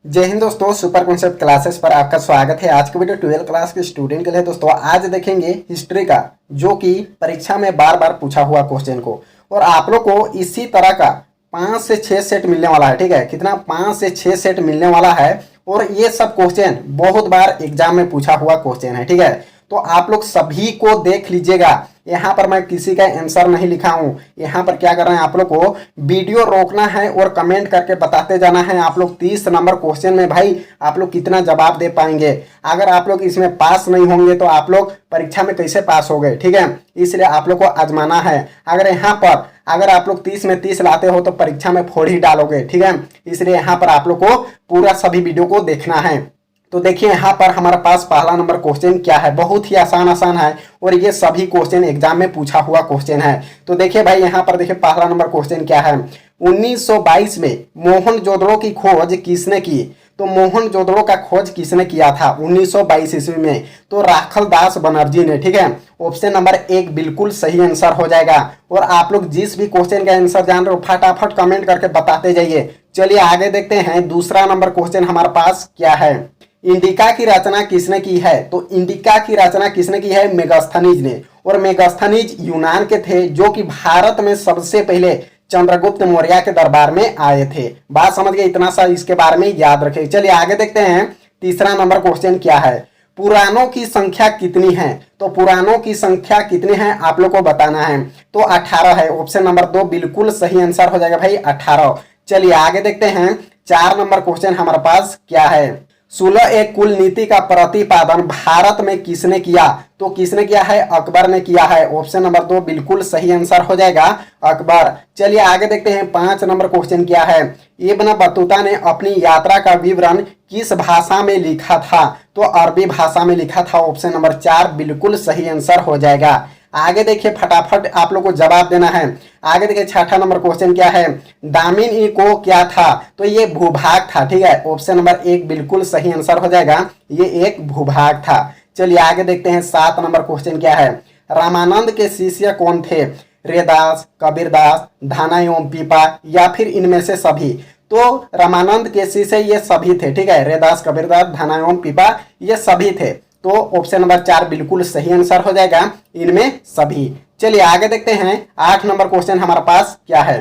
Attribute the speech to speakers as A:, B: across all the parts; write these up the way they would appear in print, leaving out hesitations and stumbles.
A: जय हिंद दोस्तों, super concept classes पर आपका स्वागत है। आज की वीडियो 12th क्लास के स्टूडेंट के लिए दोस्तों। आज देखेंगे हिस्ट्री का, जो कि परीक्षा में बार बार पूछा हुआ क्वेश्चन को, और आप लोग को इसी तरह का 5 से 6 सेट मिलने वाला है। ठीक है, कितना 5 से 6 सेट मिलने वाला है, और ये सब क्वेश्चन बहुत बार एग्जाम में पूछा हुआ क्वेश्चन है। ठीक है, तो आप लोग सभी को देख लीजिएगा। यहाँ पर मैं किसी का आंसर नहीं लिखा हूँ। यहाँ पर क्या कर रहे हैं, आप लोग को वीडियो रोकना है और कमेंट करके बताते जाना है आप लोग 30 नंबर क्वेश्चन में भाई आप लोग कितना जवाब दे पाएंगे। अगर आप लोग इसमें पास नहीं होंगे तो आप लोग परीक्षा में कैसे पास हो गए। ठीक है, इसलिए आप लोग को आजमाना है। अगर आप लोग 30 में 30 लाते हो तो परीक्षा में फोड़ ही डालोगे। ठीक है, इसलिए यहाँ पर आप लोग को पूरा सभी वीडियो को देखना है। तो देखिए यहाँ पर हमारे पास पहला नंबर क्वेश्चन क्या है, बहुत ही आसान है, और ये सभी क्वेश्चन एग्जाम में पूछा हुआ क्वेश्चन है। तो देखिए भाई, यहाँ पर देखिए पहला नंबर क्वेश्चन क्या है। 1922 में मोहनजोदड़ो की खोज किसने की? तो मोहनजोदड़ो का खोज किसने किया था 1922 ईस्वी में? तो राखल दास बनर्जी ने। ठीक है, ऑप्शन नंबर 1 बिल्कुल सही आंसर हो जाएगा। और आप लोग जिस भी क्वेश्चन का आंसर जान रहे हो फटाफट कमेंट करके बताते जाइए। चलिए आगे देखते हैं, दूसरा नंबर क्वेश्चन हमारे पास क्या है। इंडिका की रचना किसने की है? तो इंडिका की रचना किसने की है? मेगास्थनीज ने। और मेगास्थनीज यूनान के थे, जो कि भारत में सबसे पहले चंद्रगुप्त मौर्य के दरबार में आए थे। बात समझ गए, इतना सा इसके बारे में याद रखें। चलिए आगे देखते हैं, तीसरा नंबर क्वेश्चन क्या है। पुराणों की संख्या कितनी है? तो पुराणों की संख्या कितनी है आप लोग को बताना है। तो 18 है। ऑप्शन नंबर 2 बिल्कुल सही आंसर हो जाएगा भाई, 18। चलिए आगे देखते हैं, 4 नंबर क्वेश्चन हमारे पास क्या है। 16 एक कुल नीति का प्रतिपादन भारत में किसने किया? तो किसने किया है? अकबर ने किया है। ऑप्शन नंबर 2 बिल्कुल सही आंसर हो जाएगा, अकबर। चलिए आगे देखते हैं, 5 नंबर क्वेश्चन क्या है। इब्न बतूता ने अपनी यात्रा का विवरण किस भाषा में लिखा था? तो अरबी भाषा में लिखा था। ऑप्शन नंबर 4 बिल्कुल सही आंसर हो जाएगा। आगे देखिए, फटाफट आप लोग को जवाब देना है। आगे देखिए, छठा नंबर क्वेश्चन क्या है। दामिनी को क्या था? तो ये भूभाग था। ठीक है, ऑप्शन नंबर 1 बिल्कुल सही आंसर हो जाएगा, ये एक भूभाग था। चलिए आगे देखते हैं, 7 नंबर क्वेश्चन क्या है। रामानंद के शिष्य कौन थे? रेदास, कबीरदास, धाना एवं पीपा, या फिर इनमें से सभी? तो रामानंद के शिष्य ये सभी थे। ठीक है, रेदास, कबीरदास, धाना एवं पीपा ये सभी थे। तो ऑप्शन नंबर 4 बिल्कुल सही आंसर हो जाएगा, इनमें सभी। चलिए आगे देखते हैं, 8 नंबर क्वेश्चन हमारे पास क्या है।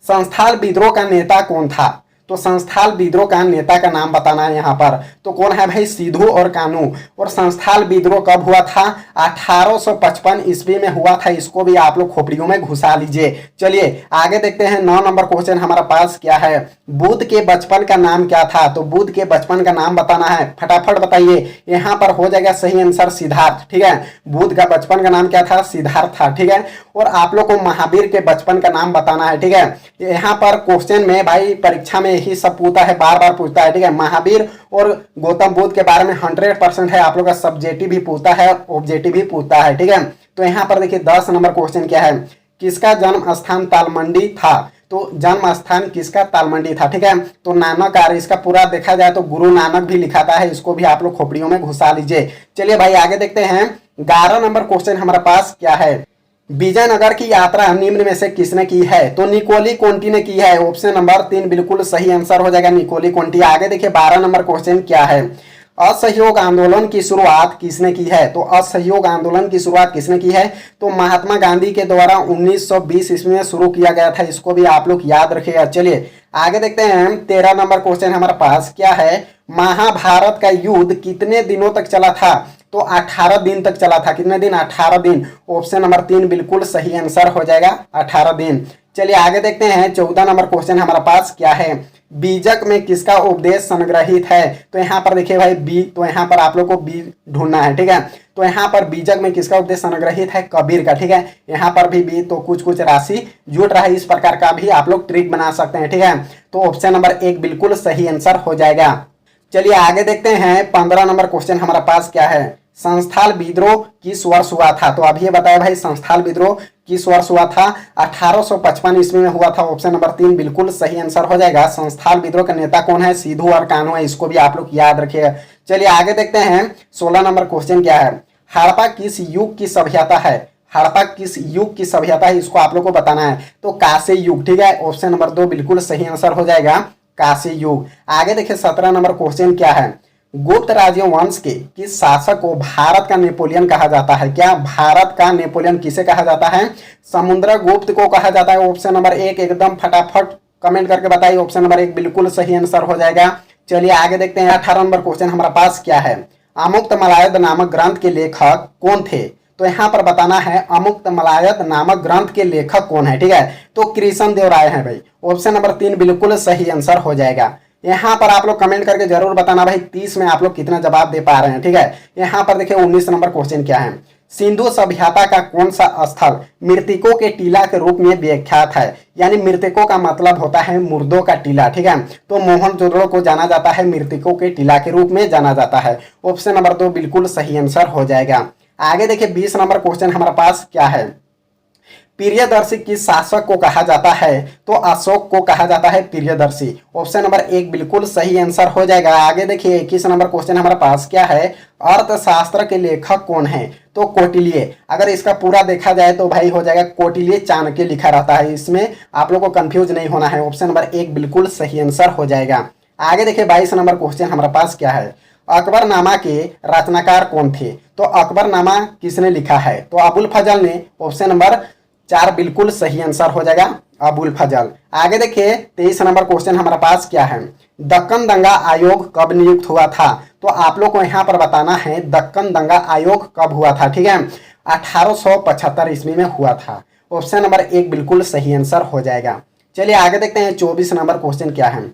A: संस्थाल विद्रोह का नेता कौन था? तो संस्थाल विद्रोह का नेता का नाम बताना है यहाँ पर। तो कौन है भाई? सिद्धू और कानू। और संस्थाल विद्रोह कब हुआ था? 1855 ईस्वी में हुआ था। इसको भी आप लोग खोपड़ियों में घुसा लीजिए। चलिए आगे देखते हैं, 9 नंबर क्वेश्चन हमारे पास क्या है। बुद्ध के बचपन का नाम क्या था? तो बुद्ध के बचपन का नाम बताना है, फटाफट बताइए। यहाँ पर हो जाएगा सही आंसर सिद्धार्थ। ठीक है, बुद्ध का बचपन का नाम क्या था? सिद्धार्थ था। ठीक है, और आप लोग को महावीर के बचपन का नाम बताना है। ठीक है, यहाँ पर क्वेश्चन में भाई परीक्षा में यही सब पूछता है, बार बार पूछता है। ठीक है, महावीर और गौतम बुद्ध के बारे में 100% है। आप लोग का सब्जेक्टिव भी पूछता है, ऑब्जेक्टिव भी पूछता है। ठीक है, तो यहाँ पर देखिए 10 नंबर क्वेश्चन क्या है। किसका जन्म स्थान तालमंडी था? तो जन्म स्थान किसका? तालमंडी था। ठीक है, तो नानक आर्य, इसका पूरा देखा जाए तो गुरु नानक भी लिखाता है। इसको भी आप लोग खोपड़ियों में घुसा लीजिए। चलिए भाई आगे देखते हैं, 11 नंबर क्वेश्चन हमारे पास क्या है। विजयनगर की यात्रा निम्न में से किसने की है? तो निकोली कोंटी ने की है। ऑप्शन नंबर 3 बिल्कुल सही आंसर हो जाएगा, निकोली कोंटी। आगे देखिए, 12 नंबर क्वेश्चन क्या है। असहयोग आंदोलन की शुरुआत किसने की है? तो असहयोग आंदोलन की शुरुआत किसने की है? तो महात्मा गांधी के द्वारा 1920 ईस्वी में शुरू किया गया था। इसको भी आप लोग याद रखिएगा। चलिए आगे देखते हैं, 13 नंबर क्वेश्चन हमारे पास क्या है। महाभारत का युद्ध कितने दिनों तक चला था? तो 18 दिन तक चला था। कितने दिन? 18 दिन। ऑप्शन नंबर 3 बिल्कुल सही आंसर हो जाएगा, 18 दिन। चलिए आगे देखते हैं, 14 नंबर क्वेश्चन हमारे पास क्या है। बीजक में किसका उपदेश संग्रहित है? तो यहाँ पर देखिए भाई तो यहाँ पर आप लोग को बी ढूंढना है। ठीक है, तो यहाँ पर बीजक में किसका उपदेश संग्रहित है? कबीर का। ठीक है, यहाँ पर भी बी, तो कुछ कुछ राशि जुट रहा है। इस प्रकार का भी आप लोग ट्रिक बना सकते हैं। ठीक है, तो ऑप्शन नंबर 1 बिल्कुल सही आंसर हो जाएगा। चलिए आगे देखते हैं, 15 नंबर क्वेश्चन हमारे पास क्या है। संस्थाल विद्रोह किस वर्ष हुआ था? तो अभी ये बताया भाई, संस्थाल विद्रोह किस वर्ष हुआ था? 1855 ईस्वी में हुआ था। ऑप्शन नंबर 3 बिल्कुल सही आंसर हो जाएगा। संस्थाल विद्रोह का नेता कौन है? सिद्धू और कान्हू है। इसको भी आप लोग याद रखिएगा। चलिए आगे देखते हैं, 16 नंबर क्वेश्चन क्या है। हड़प्पा किस युग की सभ्यता है? हड़प्पा किस युग की सभ्यता है, इसको आप लोग को बताना है। तो कांस्य युग। ठीक है, ऑप्शन नंबर 2 बिल्कुल सही आंसर हो जाएगा, काशी युग। आगे देखिए 17 नंबर क्वेश्चन क्या है, गुप्त राजवंश के किस शासक को भारत का नेपोलियन कहा जाता है? क्या भारत का नेपोलियन किसे कहा जाता है? समुद्रगुप्त को कहा जाता है। ऑप्शन नंबर एक एकदम फटाफट कमेंट करके बताइए, ऑप्शन नंबर एक बिल्कुल सही आंसर हो जाएगा। चलिए आगे देखते हैं 18 नंबर क्वेश्चन हमारे पास क्या है, अमुक्तमाल्यद नामक ग्रंथ के लेखक कौन थे? तो यहाँ पर बताना है अमुक्तमाल्यद नामक ग्रंथ के लेखक कौन है, ठीक है। तो कृष्ण देव राय है भाई, ऑप्शन नंबर 3 बिल्कुल सही आंसर हो जाएगा। यहाँ पर आप लोग कमेंट करके जरूर बताना भाई 30 में आप लोग कितना जवाब दे पा रहे हैं, ठीक है। यहाँ पर देखिए 19 नंबर क्वेश्चन क्या है, सिंधु सभ्यता का कौन सा स्थल मृतकों के टीला के रूप में विख्यात है? यानी मृतकों का मतलब होता है मुर्दों का टीला, ठीक है। तो मोहनजोदड़ो को जाना जाता है मृतकों के टीला के रूप में जाना जाता है। ऑप्शन नंबर 2 बिल्कुल सही आंसर हो जाएगा। आगे देखिए 20 नंबर क्वेश्चन हमारे पास क्या है, प्रियदर्शी किस शासक को कहा जाता है? तो अशोक को कहा जाता है प्रियदर्शी। ऑप्शन नंबर 1 बिल्कुल सही आंसर हो जाएगा। आगे देखिए 21 नंबर क्वेश्चन हमारे पास क्या है, अर्थशास्त्र के लेखक कौन है? तो कौटिल्य। अगर इसका पूरा देखा जाए तो भाई हो जाएगा कौटिल्य चाणक्य लिखा रहता है, इसमें आप लोग को कंफ्यूज नहीं होना है। ऑप्शन नंबर 1 बिल्कुल सही आंसर हो जाएगा। आगे देखिए 22 नंबर क्वेश्चन हमारे पास क्या है, अकबरनामा के रचनाकार कौन थे? तो अकबरनामा किसने लिखा है? तो अबुल फजल ने। ऑप्शन नंबर 4 बिल्कुल सही आंसर हो जाएगा, अबुल फजल। आगे देखिए 23 नंबर क्वेश्चन हमारे पास क्या है, दक्कन दंगा आयोग कब नियुक्त हुआ था? तो आप लोग को यहाँ पर बताना है दक्कन दंगा आयोग कब हुआ था, ठीक है। 1875 ईस्वी में हुआ था। ऑप्शन नंबर 1 बिल्कुल सही आंसर हो जाएगा। चलिए आगे देखते हैं 24 नंबर क्वेश्चन क्या है,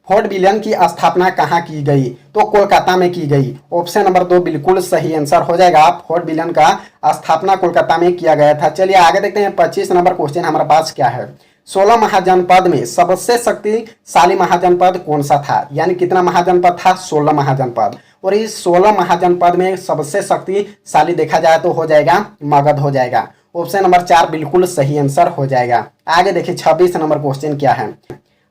A: फोर्ट विलियम की स्थापना कहाँ की गई? तो कोलकाता में की गई। ऑप्शन नंबर 2 बिल्कुल सही आंसर हो जाएगा, फोर्ट विलियम का स्थापना कोलकाता में किया गया था। चलिए आगे देखते हैं 25 नंबर क्वेश्चन हमारे पास क्या है, 16 महाजनपद में सबसे शक्तिशाली महाजनपद कौन सा था? यानी कितना महाजनपद था? 16 महाजनपद। और इस 16 महाजनपद में सबसे शक्तिशाली देखा जाए तो हो जाएगा मगध हो जाएगा। ऑप्शन नंबर 4 बिल्कुल सही आंसर हो जाएगा। आगे देखिए 26 नंबर क्वेश्चन क्या है,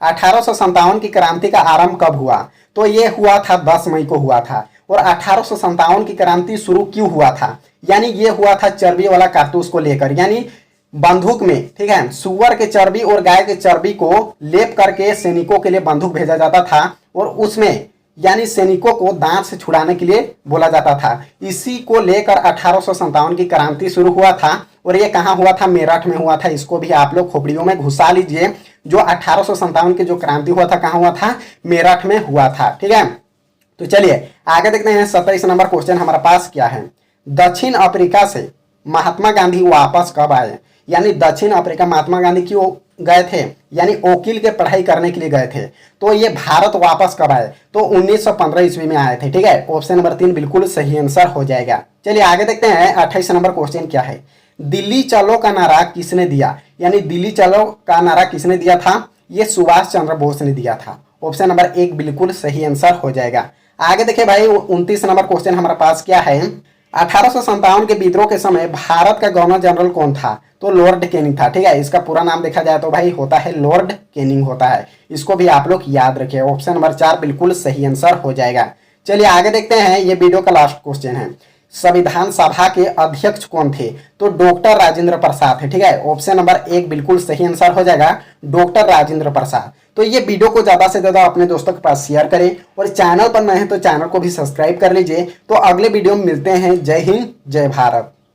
A: 1857 की क्रांति का आरंभ कब हुआ? तो ये हुआ था 10 मई को हुआ था। और 1857 की क्रांति शुरू क्यों हुआ था? यानी ये हुआ था चर्बी वाला कारतूस को लेकर, यानी बंदूक में, ठीक है, सुअर के चर्बी और गाय के चर्बी को लेप करके सैनिकों के लिए बंदूक भेजा जाता था और उसमें यानी सैनिकों को दांत से छुड़ाने के लिए बोला जाता था। इसी को लेकर 1857 की क्रांति शुरू हुआ था। और ये कहाँ हुआ था? मेरठ में हुआ था। इसको भी आप लोग खोपड़ियों में घुसा लीजिए। जो 1857 की जो क्रांति हुआ था कहाँ हुआ था? मेरठ में हुआ था, ठीक है। तो चलिए आगे देखते हैं 27 नंबर क्वेश्चन हमारे पास क्या है, दक्षिण अफ्रीका से महात्मा गांधी वापस कब आए? यानी दक्षिण अफ्रीका महात्मा गांधी क्यों गए थे? यानी वकील के पढ़ाई करने के लिए गए थे। तो ये भारत वापस कब आए? तो 1915 ईस्वी में आए थे, ठीक है। ऑप्शन नंबर 3 बिल्कुल सही आंसर हो जाएगा। चलिए आगे देखते हैं 28 नंबर क्वेश्चन क्या है, दिल्ली चलो का नारा किसने दिया? यानी दिल्ली चलो का नारा किसने दिया था? ये सुभाष चंद्र बोस ने दिया था। ऑप्शन नंबर 1 बिल्कुल सही आंसर हो जाएगा। आगे देखिए भाई 29 नंबर क्वेश्चन हमारे पास क्या है, 1857 के विद्रोह के समय भारत का गवर्नर जनरल कौन था? तो लॉर्ड कैनिंग था, ठीक है। इसका पूरा नाम देखा जाए तो भाई होता है लॉर्ड कैनिंग होता है। इसको भी आप लोग याद रखिए। ऑप्शन नंबर 4 बिल्कुल सही आंसर हो जाएगा। चलिए आगे देखते हैं, ये वीडियो का लास्ट क्वेश्चन है, संविधान सभा के अध्यक्ष कौन थे? तो डॉक्टर राजेंद्र प्रसाद थे, ठीक है। ऑप्शन नंबर 1 बिल्कुल सही आंसर हो जाएगा, डॉक्टर राजेंद्र प्रसाद। तो ये वीडियो को ज्यादा से ज्यादा अपने दोस्तों के पास शेयर करें और चैनल पर नए हैं तो चैनल को भी सब्सक्राइब कर लीजिए। तो अगले वीडियो में मिलते हैं। जय हिंद, जय भारत।